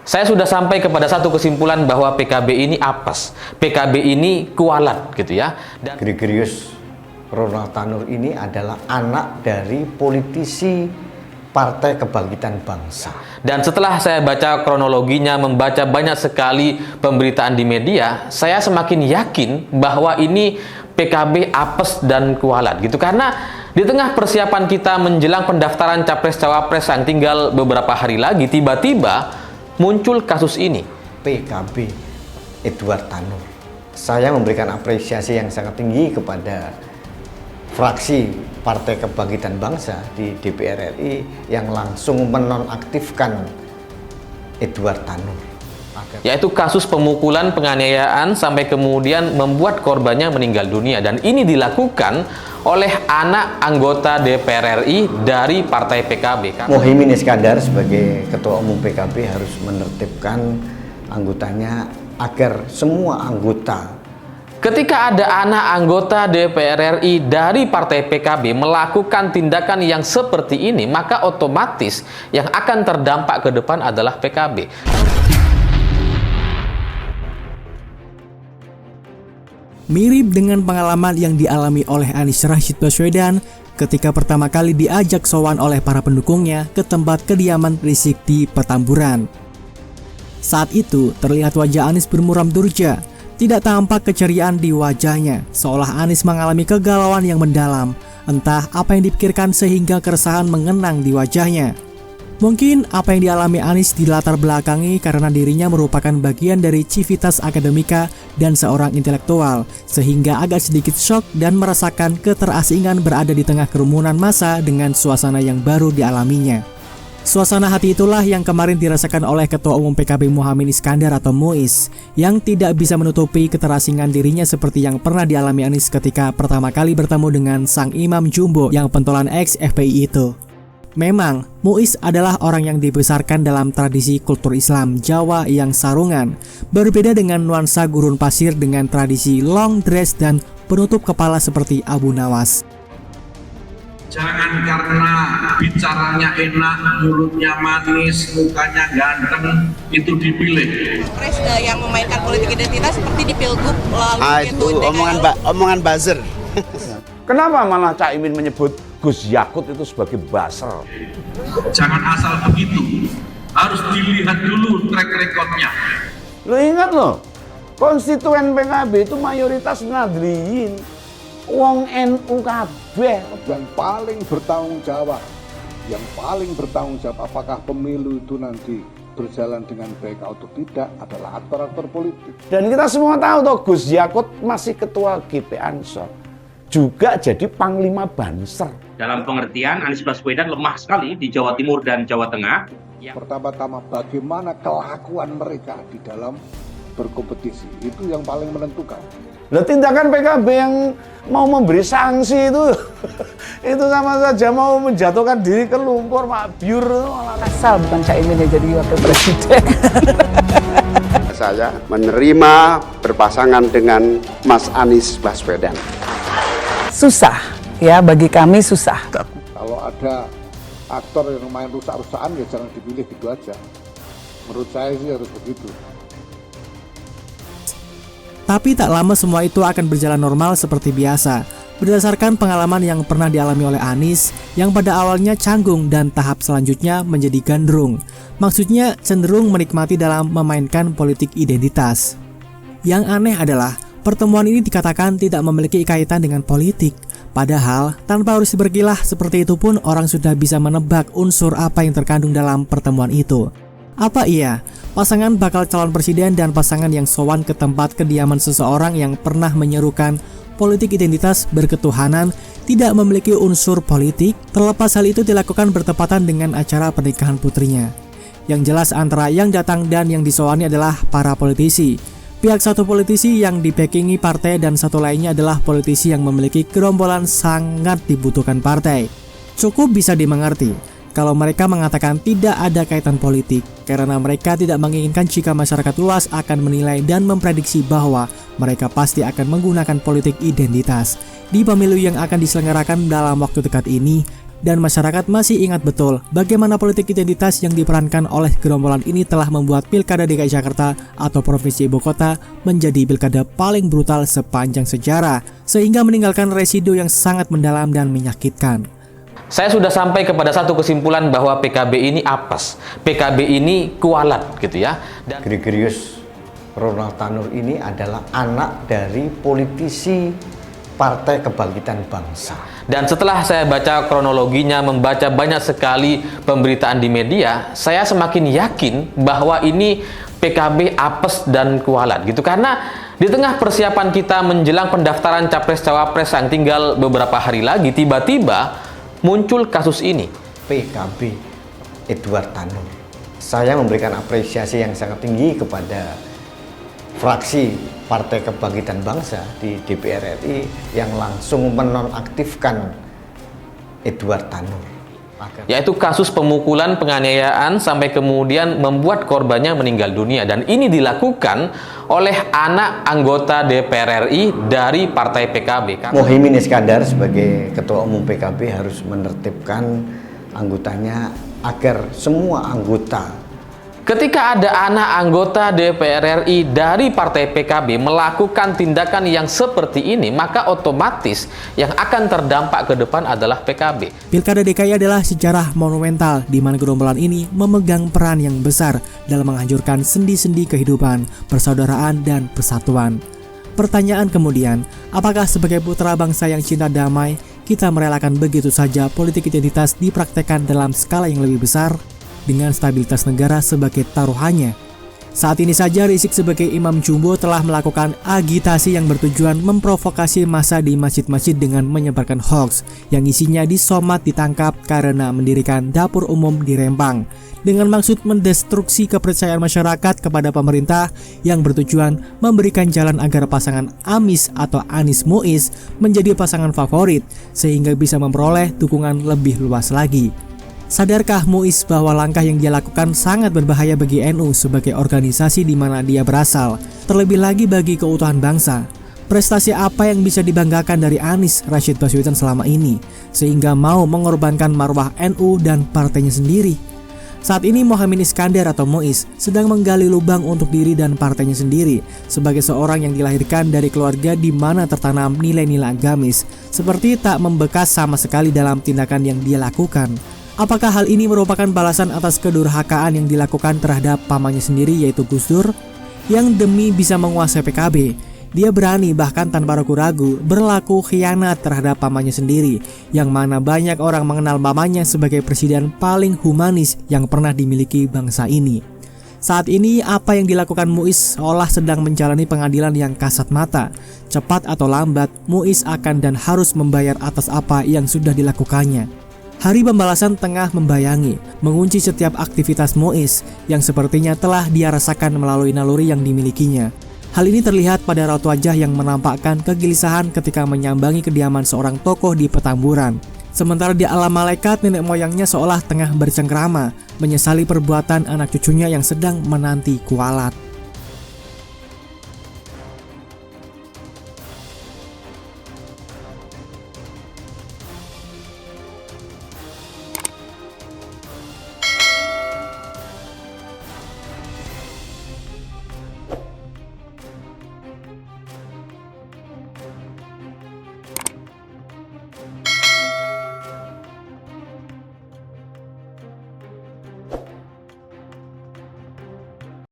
Saya sudah sampai kepada satu kesimpulan bahwa PKB ini apes, PKB ini kualat gitu ya. Dan Gregorius Ronald Tanur ini adalah anak dari politisi Partai Kebangkitan Bangsa. Dan setelah saya baca kronologinya, membaca banyak sekali pemberitaan di media, saya semakin yakin bahwa ini PKB apes dan kualat gitu. Karena di tengah persiapan kita menjelang pendaftaran Capres-Cawapres yang tinggal beberapa hari lagi, tiba-tiba muncul kasus ini. PKB Edward Tanur. Saya memberikan apresiasi yang sangat tinggi kepada fraksi Partai Kebangkitan Bangsa di DPR RI yang langsung menonaktifkan Edward Tanur. Yaitu kasus pemukulan, penganiayaan sampai kemudian membuat korbannya meninggal dunia. Dan ini dilakukan oleh anak anggota DPR RI dari Partai PKB. Mohaimin Iskandar sebagai Ketua Umum PKB harus menertibkan anggotanya agar semua anggota. Ketika ada anak anggota DPR RI dari Partai PKB melakukan tindakan yang seperti ini, maka otomatis yang akan terdampak ke depan adalah PKB. Mirip dengan pengalaman yang dialami oleh Anies Rashid Baswedan ketika pertama kali diajak sowan oleh para pendukungnya ke tempat kediaman Rizik di Petamburan. Saat itu terlihat wajah Anies bermuram durja, tidak tampak keceriaan di wajahnya, seolah Anies mengalami kegalauan yang mendalam. Entah apa yang dipikirkan sehingga keresahan mengenang di wajahnya. Mungkin apa yang dialami Anies dilatar belakangi karena dirinya merupakan bagian dari Civitas Akademika dan seorang intelektual, sehingga agak sedikit shock dan merasakan keterasingan berada di tengah kerumunan massa dengan suasana yang baru dialaminya. Suasana hati itulah yang kemarin dirasakan oleh Ketua Umum PKB Mohaimin Iskandar atau Muiz, yang tidak bisa menutupi keterasingan dirinya seperti yang pernah dialami Anies ketika pertama kali bertemu dengan sang Imam Jumbo yang pentolan ex FPI itu. Memang, Muiz adalah orang yang dibesarkan dalam tradisi kultur Islam Jawa yang sarungan, berbeda dengan nuansa gurun pasir dengan tradisi long dress dan penutup kepala seperti Abu Nawas. Jangan karena bicaranya enak, mulutnya manis, mukanya ganteng, itu dipilih. Pres yang memainkan politik identitas seperti di Pilgub lalu itu omongan buzzer. Kenapa malah Cak Imin menyebut Gus Yakut itu sebagai buzzer? Jangan asal begitu, harus dilihat dulu track recordnya. Lo ingat loh, konstituen PKB itu mayoritas Nadliyin, wong NU kabeh. Yang paling bertanggung jawab apakah pemilu itu nanti berjalan dengan baik atau tidak adalah aktor-aktor politik. Dan kita semua tahu toh Gus Yakut masih ketua GP Ansor, juga jadi Panglima Banser. Dalam pengertian Anies Baswedan lemah sekali di Jawa Timur dan Jawa Tengah. Pertama-tama bagaimana kelakuan mereka di dalam berkompetisi, itu yang paling menentukan. Nah, tindakan PKB yang mau memberi sanksi itu sama saja mau menjatuhkan diri ke lumpur, Mak Biur. Asal bukan Cak Imin yang jadi wakil presiden. Saya menerima berpasangan dengan Mas Anies Baswedan. Susah, ya bagi kami susah. Kalau ada aktor yang main rusak-rusakan ya jangan dipilih gitu aja. Menurut saya sih harus begitu. Tapi tak lama semua itu akan berjalan normal seperti biasa. Berdasarkan pengalaman yang pernah dialami oleh Anies, yang pada awalnya canggung dan tahap selanjutnya menjadi gandrung. Maksudnya cenderung menikmati dalam memainkan politik identitas. Yang aneh adalah pertemuan ini dikatakan tidak memiliki kaitan dengan politik. Padahal tanpa harus berkilah seperti itu pun orang sudah bisa menebak unsur apa yang terkandung dalam pertemuan itu. Apa iya, pasangan bakal calon presiden dan pasangan yang sowan ke tempat kediaman seseorang yang pernah menyerukan politik identitas berketuhanan tidak memiliki unsur politik, terlepas hal itu dilakukan bertepatan dengan acara pernikahan putrinya. Yang jelas antara yang datang dan yang disowani adalah para politisi. Pihak satu politisi yang dibackingi partai dan satu lainnya adalah politisi yang memiliki gerombolan sangat dibutuhkan partai. Cukup bisa dimengerti kalau mereka mengatakan tidak ada kaitan politik, karena mereka tidak menginginkan jika masyarakat luas akan menilai dan memprediksi bahwa mereka pasti akan menggunakan politik identitas. Di pemilu yang akan diselenggarakan dalam waktu dekat ini, dan masyarakat masih ingat betul bagaimana politik identitas yang diperankan oleh gerombolan ini telah membuat Pilkada DKI Jakarta atau Provinsi Ibu Kota menjadi pilkada paling brutal sepanjang sejarah, sehingga meninggalkan residu yang sangat mendalam dan menyakitkan. Saya sudah sampai kepada satu kesimpulan bahwa PKB ini apes, PKB ini kualat gitu ya. Dan Gregorius Ronald Tanur ini adalah anak dari politisi Partai Kebangkitan Bangsa. Dan setelah saya baca kronologinya, membaca banyak sekali pemberitaan di media, saya semakin yakin bahwa ini PKB apes dan kualat gitu. Karena di tengah persiapan kita menjelang pendaftaran Capres-Cawapres yang tinggal beberapa hari lagi, tiba-tiba muncul kasus ini. PKB Edward Tanur. Saya memberikan apresiasi yang sangat tinggi kepada fraksi Partai Kebangkitan Bangsa di DPR RI yang langsung menonaktifkan Edward Tanur. Yaitu kasus pemukulan, penganiayaan sampai kemudian membuat korbannya meninggal dunia. Dan ini dilakukan oleh anak anggota DPR RI dari Partai PKB. Mohaimin Iskandar sebagai Ketua Umum PKB harus menertibkan anggotanya agar semua anggota. Ketika ada anak anggota DPR RI dari Partai PKB melakukan tindakan yang seperti ini, maka otomatis yang akan terdampak ke depan adalah PKB. Pilkada DKI adalah sejarah monumental di mana gerombolan ini memegang peran yang besar dalam menghancurkan sendi-sendi kehidupan, persaudaraan, dan persatuan. Pertanyaan kemudian, apakah sebagai putra bangsa yang cinta damai, kita merelakan begitu saja politik identitas dipraktekkan dalam skala yang lebih besar? Dengan stabilitas negara sebagai taruhannya. Saat ini saja Rizik sebagai imam jumbo telah melakukan agitasi yang bertujuan memprovokasi massa di masjid-masjid dengan menyebarkan hoax yang isinya disomat ditangkap karena mendirikan dapur umum di Rempang dengan maksud mendestruksi kepercayaan masyarakat kepada pemerintah yang bertujuan memberikan jalan agar pasangan Amis atau Anies Muiz menjadi pasangan favorit sehingga bisa memperoleh dukungan lebih luas lagi. Sadarkah Muiz bahwa langkah yang dia lakukan sangat berbahaya bagi NU sebagai organisasi di mana dia berasal, terlebih lagi bagi keutuhan bangsa? Prestasi apa yang bisa dibanggakan dari Anies Rashid Baswedan selama ini, sehingga mau mengorbankan marwah NU dan partainya sendiri? Saat ini Mohaimin Iskandar atau Muiz sedang menggali lubang untuk diri dan partainya sendiri sebagai seorang yang dilahirkan dari keluarga di mana tertanam nilai-nilai agamis, seperti tak membekas sama sekali dalam tindakan yang dia lakukan. Apakah hal ini merupakan balasan atas kedurhakaan yang dilakukan terhadap pamannya sendiri yaitu Gus Dur? Yang demi bisa menguasai PKB, dia berani bahkan tanpa ragu-ragu berlaku khianat terhadap pamannya sendiri, yang mana banyak orang mengenal pamannya sebagai presiden paling humanis yang pernah dimiliki bangsa ini. Saat ini apa yang dilakukan Muiz seolah sedang menjalani pengadilan yang kasat mata. Cepat atau lambat, Muiz akan dan harus membayar atas apa yang sudah dilakukannya. Hari pembalasan tengah membayangi, mengunci setiap aktivitas Muiz yang sepertinya telah dia rasakan melalui naluri yang dimilikinya. Hal ini terlihat pada raut wajah yang menampakkan kegelisahan ketika menyambangi kediaman seorang tokoh di Petamburan. Sementara di alam malaikat, nenek moyangnya seolah tengah bercengkrama, menyesali perbuatan anak cucunya yang sedang menanti kualat.